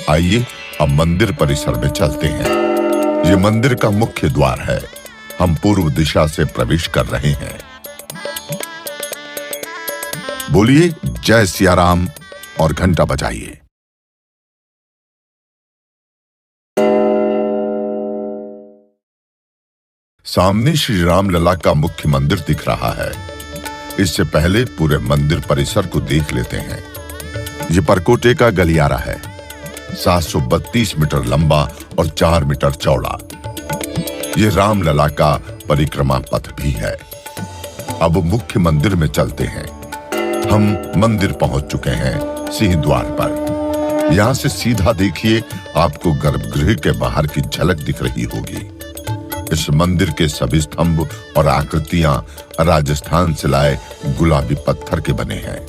आइए अब मंदिर परिसर में चलते हैं। ये मंदिर का मुख्य द्वार है। हम पूर्व दिशा से प्रवेश कर रहे हैं। बोलिए जय सिया राम और घंटा बजाइए। सामने श्री राम लला का मुख्य मंदिर दिख रहा है। इससे पहले पूरे मंदिर परिसर को देख लेते हैं। ये परकोटे का गलियारा है, 732 मीटर लंबा और 4 मीटर चौड़ा। ये राम लला का परिक्रमा पथ भी है। अब मुख्य मंदिर में चलते हैं। हम मंदिर पहुंच चुके हैं सिंह द्वार पर। यहां से सीधा देखिए, आपको गर्भगृह के बाहर की झलक दिख रही होगी। इस मंदिर के सभी स्तंभ और आकृतियां राजस्थान से लाए गुलाबी पत्थर के बने हैं।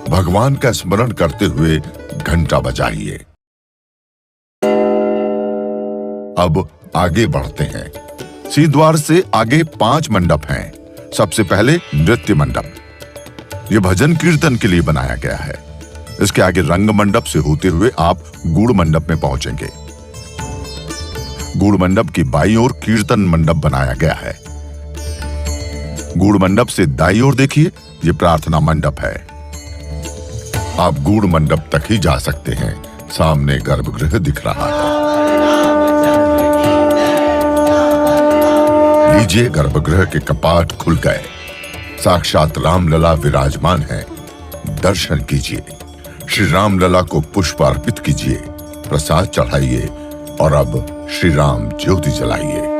भगवान का स्मरण करते हुए घंटा बजाइए। अब आगे बढ़ते हैं। सिंह द्वार से आगे 5 मंडप हैं। सबसे पहले नृत्य मंडप। यह भजन कीर्तन के लिए बनाया गया है। इसके आगे रंग मंडप से होते हुए आप गूढ़ मंडप में पहुंचेंगे। गूढ़ मंडप की बाईं ओर कीर्तन मंडप बनाया गया है। गूढ़ मंडप से दाईं ओर देखिए, यह प्रार्थना मंडप है। आप गूढ़ मंडप तक ही जा सकते हैं। सामने गर्भगृह दिख रहा है। लीजिए, गर्भगृह के कपाट खुल गए। साक्षात रामलला विराजमान है। दर्शन कीजिए। श्री रामलला को पुष्प अर्पित कीजिए, प्रसाद चढ़ाइए और अब श्री राम ज्योति जलाइए।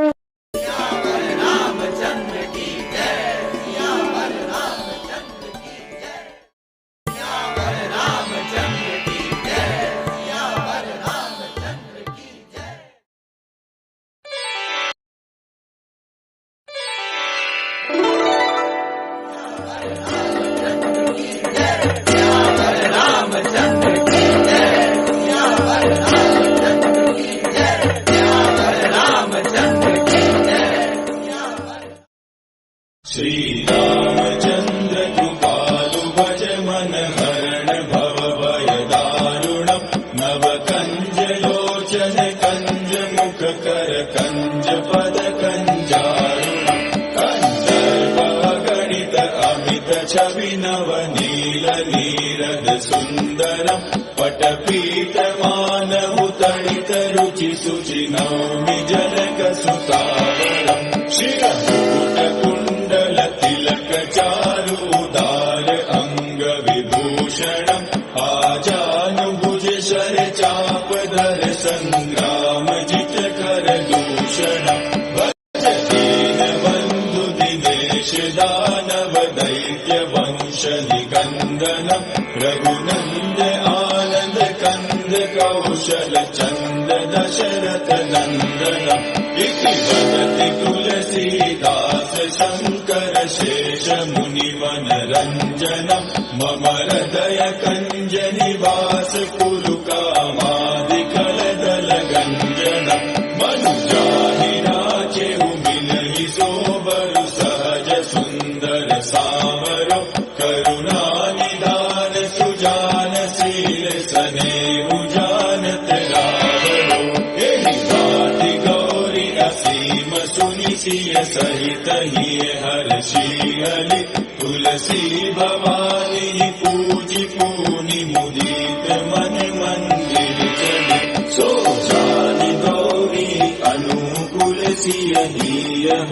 श्री रामचंद्र कृपालु भज मन हरण भव भय दारुणम नव कंज लोचन कंज मुख कर कंज पद कंजारुणम कंदर्प गणित अमित छवि नव नील नीरद सुंदरम पटपीत मानव तड़ित रुचि सुचि नौमि जनक सुतावरम शिरमुकुट कुंडल तिलक चारुदार अंग विभूषणम आजानुभुज शर चाप धर संग्राम जित कर दूषणम भज दीन बंधु दिनेश दानव दैत्य वंश निकंदनम रघुनंद आनंद कंद कौशल चंद दशरथ नंदनम इति वदति तुलसीदास शंकर शेष मुनिवन रंजनम मम हृदय कंज निवास कुरु कामादिकल दल गंजनम मनुजाहि राचेहु मिलहि सोबरु सहज सुंदर सावरो करुणा निदान सुजान शील सनेहु जानत रावरो एहि बाति गौरी असीम सुनि सिय सहित ही हर्षियलि तुलसी भवानी पूजि पूनि मुदित मन मंदिर चले सो जानि गौरी अनुकूल सिय ही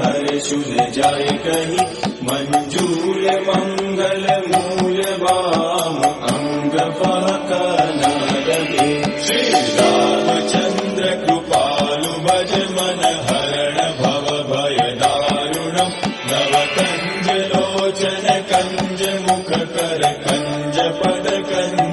हर्षुल जाय कहि मंजूर मंगल मूल वाम अंग फहकन लगे श्री रामचंद्र कृपालु भज मन हरण भव भय दारुणम नव कंज लोचन कंज मुख कर कंज पद कंज